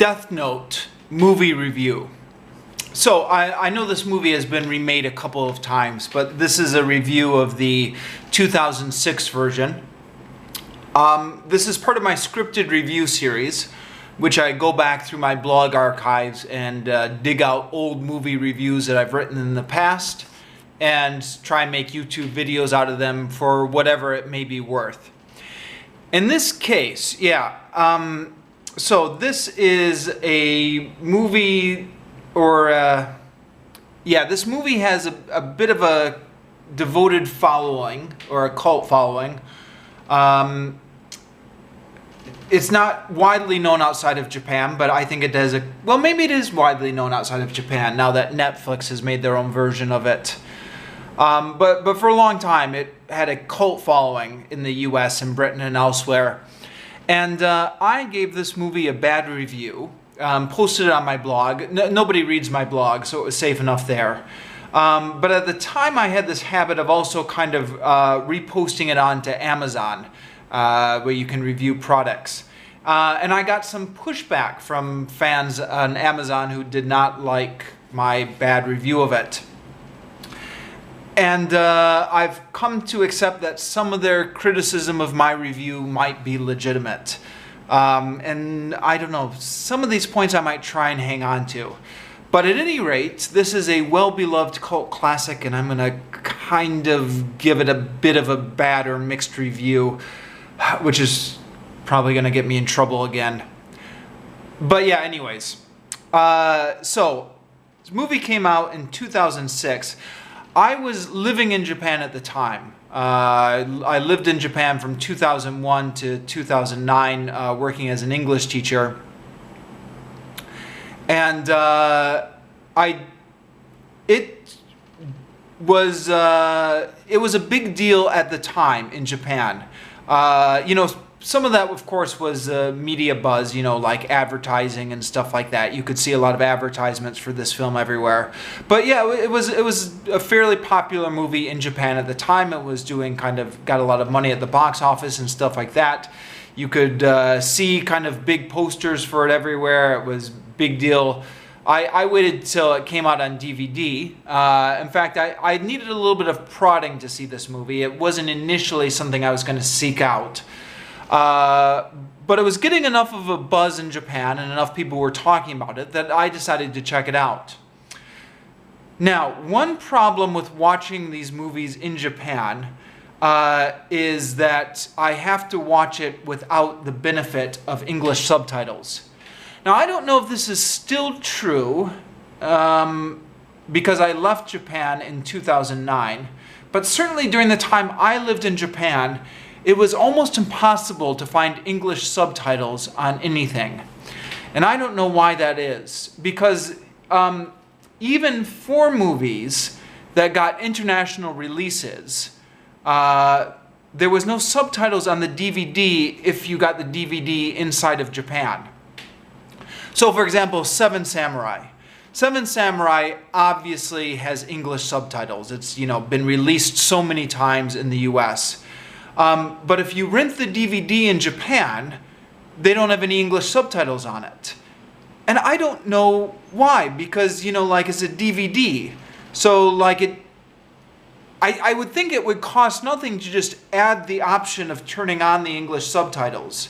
Death Note movie review. So I know this movie has been remade a couple of times, but this is a review of the 2006 version. This is part of my scripted review series, which I go back through my blog archives and dig out old movie reviews that I've written in the past and try and make YouTube videos out of them for whatever it may be worth. In this case, so this is a movie, this movie has a bit of a devoted following, or a cult following. It's not widely known outside of Japan, but I think it does maybe it is widely known outside of Japan now that Netflix has made their own version of it. But for a long time, it had a cult following in the US and Britain and elsewhere. And I gave this movie a bad review, posted it on my blog. Nobody reads my blog, so it was safe enough there. But at the time, I had this habit of also kind of reposting it onto Amazon, where you can review products. And I got some pushback from fans on Amazon who did not like my bad review of it. And I've come to accept that some of their criticism of my review might be legitimate. And I don't know, some of these points I might try and hang on to. But at any rate, this is a well-beloved cult classic, and I'm going to kind of give it a bit of a bad or mixed review, which is probably going to get me in trouble again. But yeah, anyways. So, this movie came out in 2006. I was living in Japan at the time. I lived in Japan from 2001 to 2009, working as an English teacher. And it was a big deal at the time in Japan. Some of that, of course, was media buzz, like advertising and stuff like that. You could see a lot of advertisements for this film everywhere. But yeah, it was a fairly popular movie in Japan at the time. It was got a lot of money at the box office and stuff like that. You could see kind of big posters for it everywhere. It was a big deal. I waited till it came out on DVD. In fact, I needed a little bit of prodding to see this movie. It wasn't initially something I was going to seek out. But it was getting enough of a buzz in Japan and enough people were talking about it that I decided to check it out. Now, one problem with watching these movies in Japan is that I have to watch it without the benefit of English subtitles. Now, I don't know if this is still true because I left Japan in 2009, but certainly during the time I lived in Japan, it was almost impossible to find English subtitles on anything. And I don't know why that is, because even for movies that got international releases, there was no subtitles on the DVD if you got the DVD inside of Japan. So for example, Seven Samurai. Seven Samurai obviously has English subtitles. It's been released so many times in the US. But if you rent the DVD in Japan, they don't have any English subtitles on it. And I don't know why, because, it's a DVD. So, I would think it would cost nothing to just add the option of turning on the English subtitles.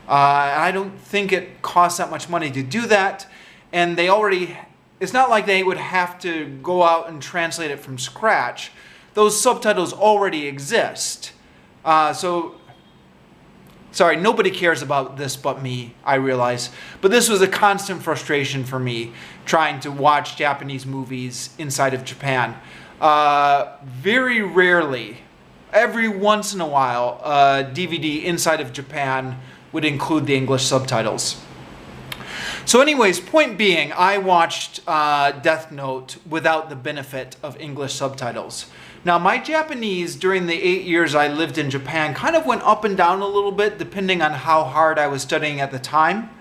I don't think it costs that much money to do that. And it's not like they would have to go out and translate it from scratch. Those subtitles already exist. Sorry, nobody cares about this but me, I realize. But this was a constant frustration for me, trying to watch Japanese movies inside of Japan. Very rarely, every once in a while, a DVD inside of Japan would include the English subtitles. So anyways, point being, I watched Death Note without the benefit of English subtitles. Now, my Japanese during the 8 years I lived in Japan kind of went up and down a little bit depending on how hard I was studying at the time.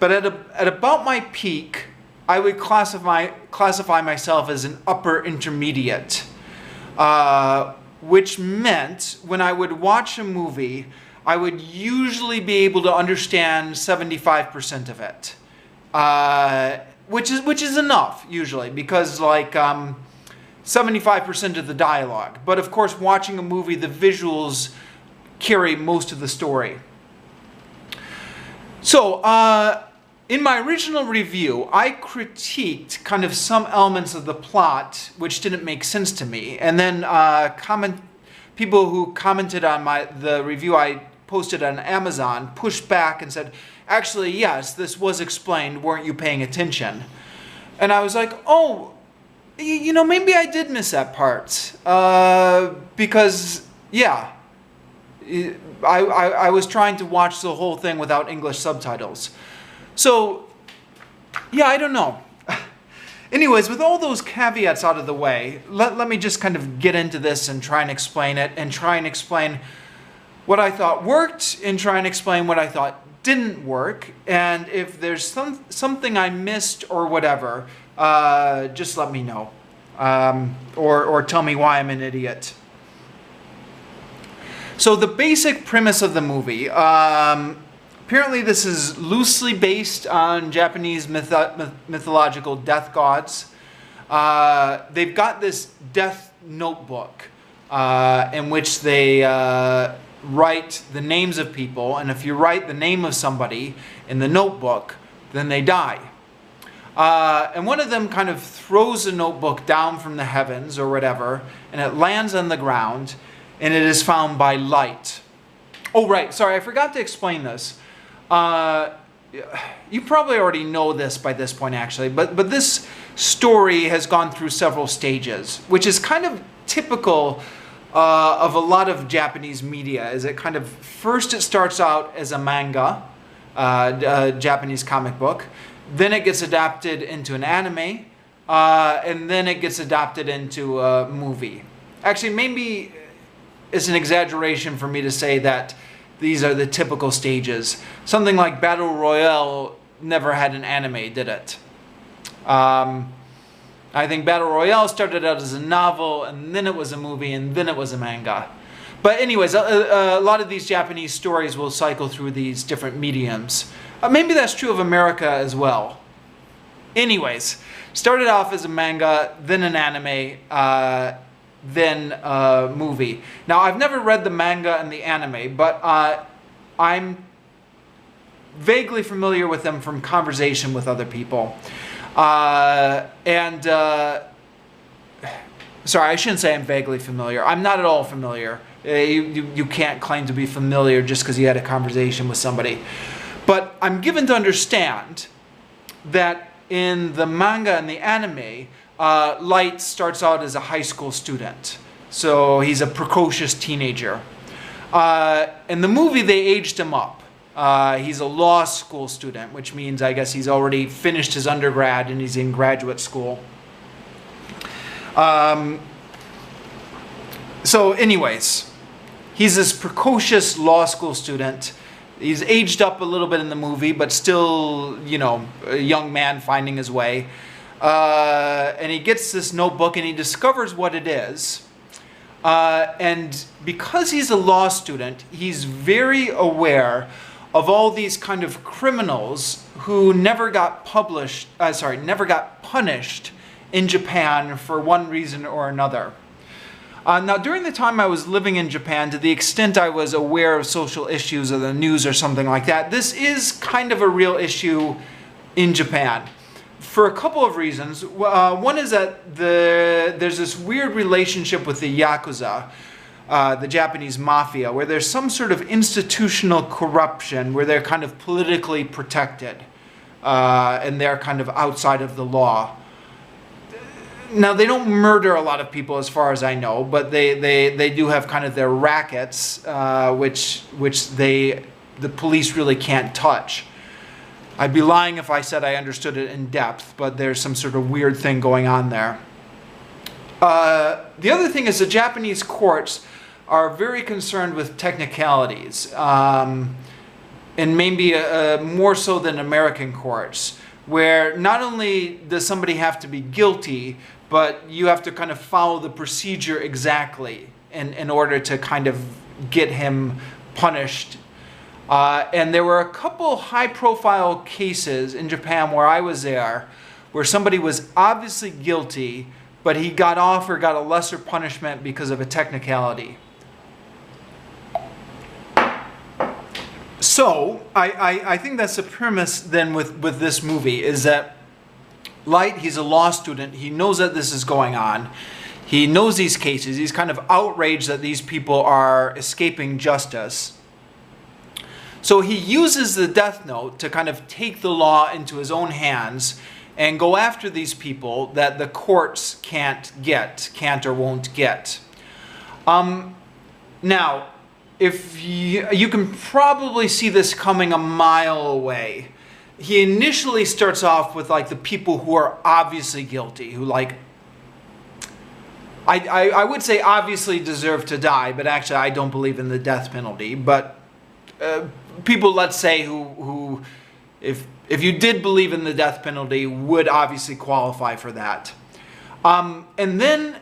But at about my peak, I would classify myself as an upper intermediate, which meant when I would watch a movie, I would usually be able to understand 75% of it. which is enough usually, because like 75% of the dialogue. But of course, watching a movie, the visuals carry most of the story. So, in my original review, I critiqued kind of some elements of the plot which didn't make sense to me, and then people who commented on the review I posted on Amazon pushed back and said, actually, yes, this was explained, weren't you paying attention? And I was like, oh, you know, maybe I did miss that part, because, yeah, I was trying to watch the whole thing without English subtitles. So, yeah, I don't know. Anyways, with all those caveats out of the way, let me just kind of get into this and try and explain it, and try and explain what I thought worked, and try and explain what I thought didn't work. And if there's something I missed or whatever, just let me know. Or tell me why I'm an idiot. So the basic premise of the movie, apparently this is loosely based on Japanese mythological death gods. They've got this death notebook in which they write the names of people, and if you write the name of somebody in the notebook, then they die. And one of them kind of throws the notebook down from the heavens or whatever, and it lands on the ground, and it is found by light. Oh, right, sorry, I forgot to explain this. You probably already know this by this point, actually, but this story has gone through several stages, which is kind of typical of a lot of Japanese media. Is it kind of, first it starts out as a manga, a Japanese comic book, then it gets adapted into an anime, and then it gets adapted into a movie. Actually, maybe it's an exaggeration for me to say that these are the typical stages. Something like Battle Royale never had an anime, did it? I think Battle Royale started out as a novel, and then it was a movie, and then it was a manga. But anyways, a lot of these Japanese stories will cycle through these different mediums. Maybe that's true of America as well. Anyways, started off as a manga, then an anime, then a movie. Now, I've never read the manga and the anime, but I'm vaguely familiar with them from conversation with other people. Sorry, I shouldn't say I'm vaguely familiar. I'm not at all familiar. You can't claim to be familiar just because you had a conversation with somebody. But I'm given to understand that in the manga and the anime, Light starts out as a high school student. So he's a precocious teenager. In the movie, they aged him up. He's a law school student, which means I guess he's already finished his undergrad and he's in graduate school. So anyways, he's this precocious law school student. He's aged up a little bit in the movie, but still, you know, a young man finding his way. And he gets this notebook and he discovers what it is. And because he's a law student, he's very aware of all these kind of criminals who never got punished in Japan for one reason or another. Now, during the time I was living in Japan, to the extent I was aware of social issues or the news or something like that, this is kind of a real issue in Japan. For a couple of reasons. One is that there's this weird relationship with the Yakuza, the Japanese mafia, where there's some sort of institutional corruption, where they're kind of politically protected, and they're kind of outside of the law. Now, they don't murder a lot of people as far as I know, but they do have kind of their rackets, which the police really can't touch. I'd be lying if I said I understood it in depth, but there's some sort of weird thing going on there. The other thing is the Japanese courts are very concerned with technicalities, and maybe more so than American courts, where not only does somebody have to be guilty, but you have to kind of follow the procedure exactly in order to kind of get him punished. And there were a couple high-profile cases in Japan where I was there, where somebody was obviously guilty, but he got off or got a lesser punishment because of a technicality. So, I think that's the premise then with this movie, is that Light, he's a law student, he knows that this is going on, he knows these cases, he's kind of outraged that these people are escaping justice. So he uses the Death Note to kind of take the law into his own hands and go after these people that the courts can't or won't get. Now, if you can probably see this coming a mile away. He initially starts off with like the people who are obviously guilty, who like, I would say obviously deserve to die, but actually I don't believe in the death penalty. But people, let's say, who if you did believe in the death penalty, would obviously qualify for that. And then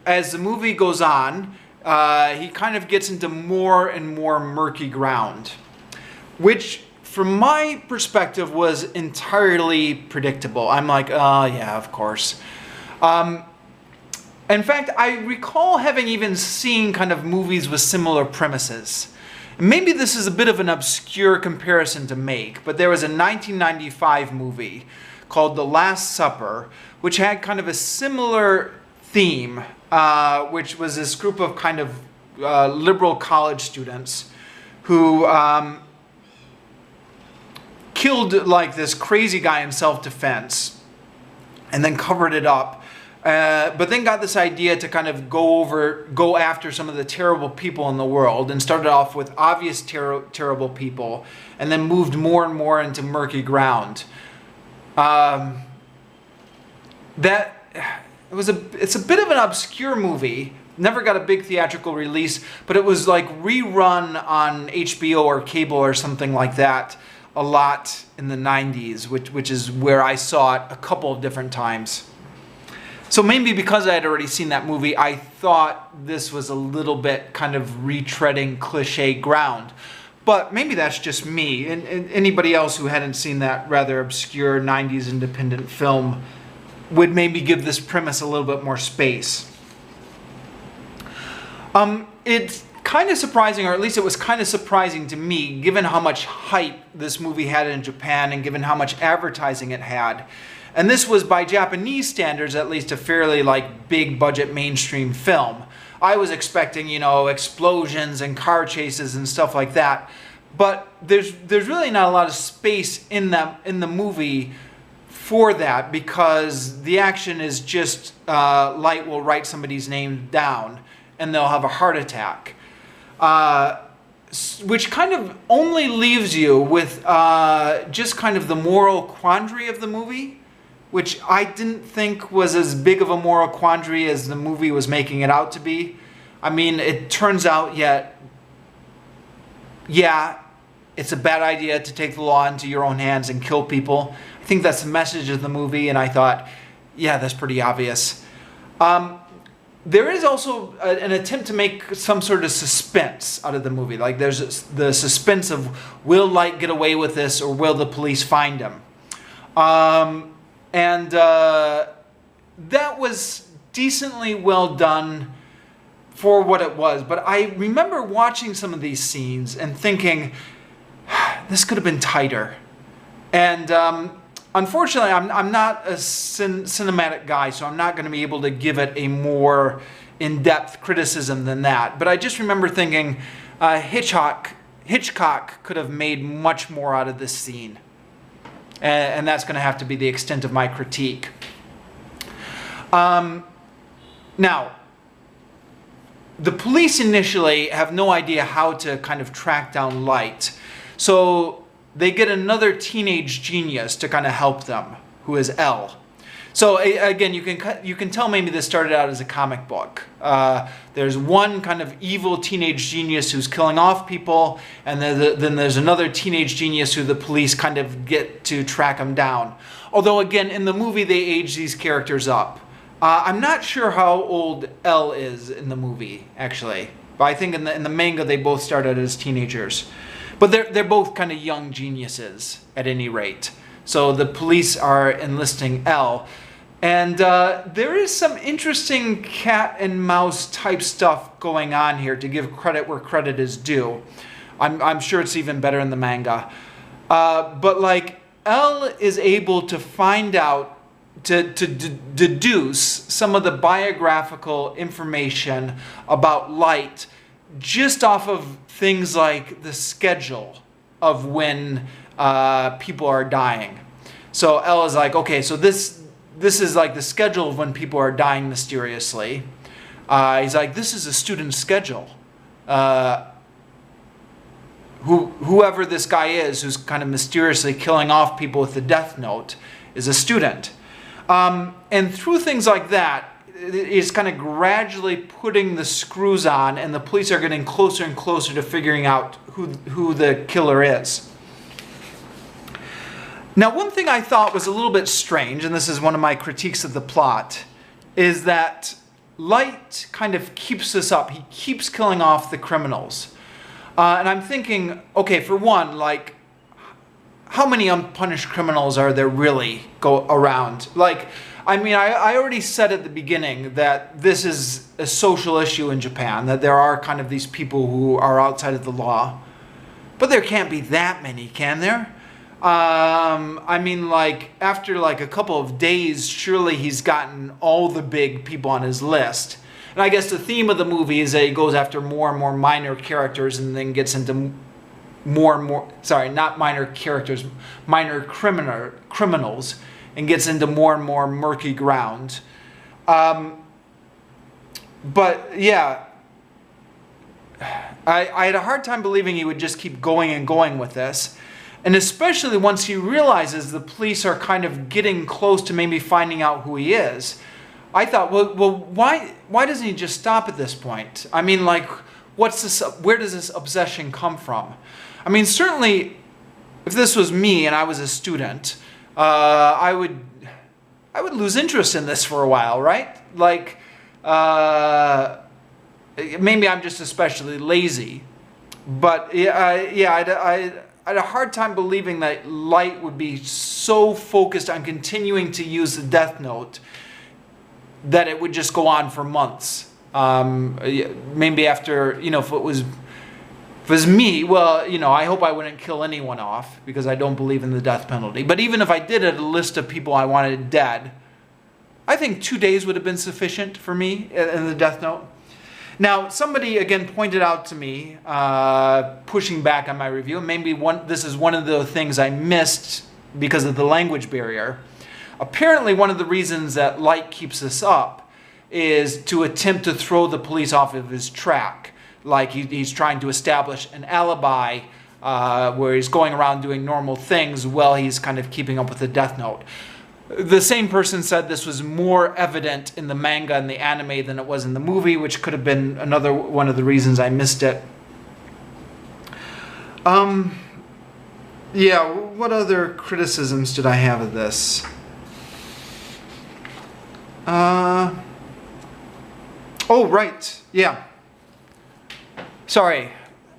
as the movie goes on, he kind of gets into more and more murky ground, which from my perspective was entirely predictable. I'm like, oh yeah, of course. In fact, I recall having even seen kind of movies with similar premises. Maybe this is a bit of an obscure comparison to make, but there was a 1995 movie called The Last Supper, which had kind of a similar theme, which was this group of kind of liberal college students who killed like this crazy guy in self-defense and then covered it up. But then got this idea to kind of go after some of the terrible people in the world, and started off with obvious terrible people, and then moved more and more into murky ground. It's a bit of an obscure movie. Never got a big theatrical release, but it was like rerun on HBO or cable or something like that a lot in the 90s, which is where I saw it a couple of different times. So maybe because I had already seen that movie, I thought this was a little bit kind of retreading cliche ground. But maybe that's just me. And anybody else who hadn't seen that rather obscure 90s independent film would maybe give this premise a little bit more space. It's kind of surprising, or at least it was kind of surprising to me, given how much hype this movie had in Japan and given how much advertising it had. And this was, by Japanese standards, at least a fairly like big budget mainstream film. I was expecting, you know, explosions and car chases and stuff like that. But there's really not a lot of space in the movie for that, because the action is just Light will write somebody's name down and they'll have a heart attack. Which kind of only leaves you with just kind of the moral quandary of the movie, which I didn't think was as big of a moral quandary as the movie was making it out to be. I mean, it turns out yeah, it's a bad idea to take the law into your own hands and kill people. I think that's the message of the movie, and I thought, yeah, that's pretty obvious. There is also an attempt to make some sort of suspense out of the movie. Like there's the suspense of, will Light get away with this, or will the police find him? And that was decently well done for what it was. But I remember watching some of these scenes and thinking, this could have been tighter. And unfortunately, I'm not a cinematic guy, so I'm not going to be able to give it a more in-depth criticism than that. But I just remember thinking Hitchcock could have made much more out of this scene. And that's going to have to be the extent of my critique. Now, the police initially have no idea how to kind of track down Light. So they get another teenage genius to kind of help them, who is L. So again, you can tell maybe this started out as a comic book. There's one kind of evil teenage genius who's killing off people, and then there's another teenage genius who the police kind of get to track him down. Although again, in the movie they age these characters up. I'm not sure how old L is in the movie, actually. But I think in the manga they both started as teenagers. But they're both kind of young geniuses at any rate. So the police are enlisting Elle. And there is some interesting cat and mouse type stuff going on here, to give credit where credit is due. I'm sure it's even better in the manga. But like, Elle is able to find out, to deduce some of the biographical information about Light just off of things like the schedule of when people are dying. So Elle is like, okay, so this is like the schedule of when people are dying mysteriously. He's like, this is a student schedule. Whoever this guy is who's kind of mysteriously killing off people with the death note is a student. And through things like that, it's kind of gradually putting the screws on, and the police are getting closer and closer to figuring out who the killer is. Now, one thing I thought was a little bit strange, and this is one of my critiques of the plot, is that Light kind of keeps this up. He keeps killing off the criminals. And I'm thinking, okay, for one, like, how many unpunished criminals are there really go around? Like, I mean, I already said at the beginning that this is a social issue in Japan, that there are kind of these people who are outside of the law. But there can't be that many, can there? I mean, like, after like a couple of days, surely he's gotten all the big people on his list. And I guess the theme of the movie is that he goes after more and more minor characters and then gets into more and more, sorry, not minor characters, minor criminals, and gets into more and more murky ground. But yeah, I had a hard time believing he would just keep going and going with this. And especially once he realizes the police are kind of getting close to maybe finding out who he is. I thought, well, why doesn't he just stop at this point? I mean, like, what's this? Where does this obsession come from? I mean, certainly, if this was me and I was a student, I would lose interest in this for a while, right? Like, maybe I'm just especially lazy, but yeah, I had a hard time believing that Light would be so focused on continuing to use the Death Note that it would just go on for months. Maybe after, you know, if it was me, well, you know, I hope I wouldn't kill anyone off because I don't believe in the death penalty. But even if I did a list of people I wanted dead, I think 2 days would have been sufficient for me in the Death Note. Now, somebody again pointed out to me, pushing back on my review, and maybe this is one of the things I missed because of the language barrier. Apparently, one of the reasons that Light keeps this up is to attempt to throw the police off of his track. Like he's trying to establish an alibi where he's going around doing normal things while he's kind of keeping up with the Death Note. The same person said this was more evident in the manga and the anime than it was in the movie, which could have been another one of the reasons I missed it. Yeah, what other criticisms did I have of this? Oh, right, yeah. Sorry,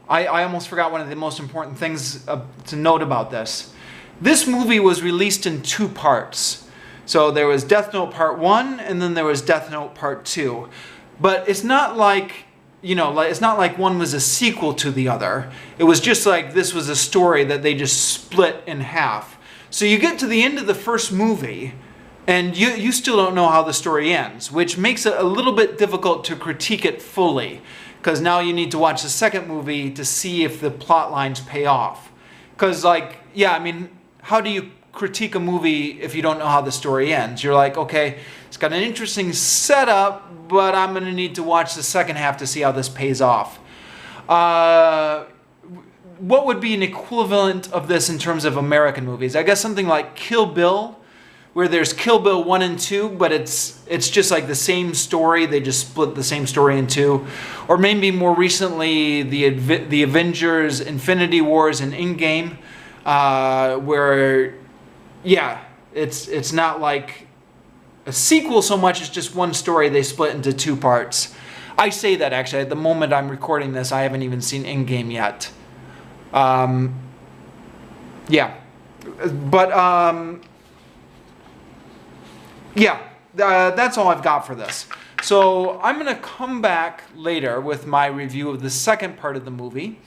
I almost forgot one of the most important things to note about this. This movie was released in 2 parts. So there was Death Note Part 1, and then there was Death Note Part 2. But it's not like, you know, it's not like one was a sequel to the other. It was just like this was a story that they just split in half. So you get to the end of the first movie, and you still don't know how the story ends, which makes it a little bit difficult to critique it fully. Because now you need to watch the second movie to see if the plot lines pay off. Because, like, yeah, I mean, how do you critique a movie if you don't know how the story ends? You're like, okay, it's got an interesting setup, but I'm going to need to watch the second half to see how this pays off. What would be an equivalent of this in terms of American movies? I guess something like Kill Bill, where there's Kill Bill 1 and 2, but it's just like the same story. They just split the same story in 2. Or maybe more recently, the Avengers, Infinity Wars, and Endgame, where, yeah, it's not like a sequel so much as just one story they split into 2 parts. I say that actually at the moment I'm recording this, I haven't even seen Endgame yet. Yeah. But, yeah, that's all I've got for this. So I'm going to come back later with my review of the second part of the movie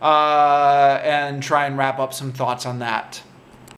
and try and wrap up some thoughts on that.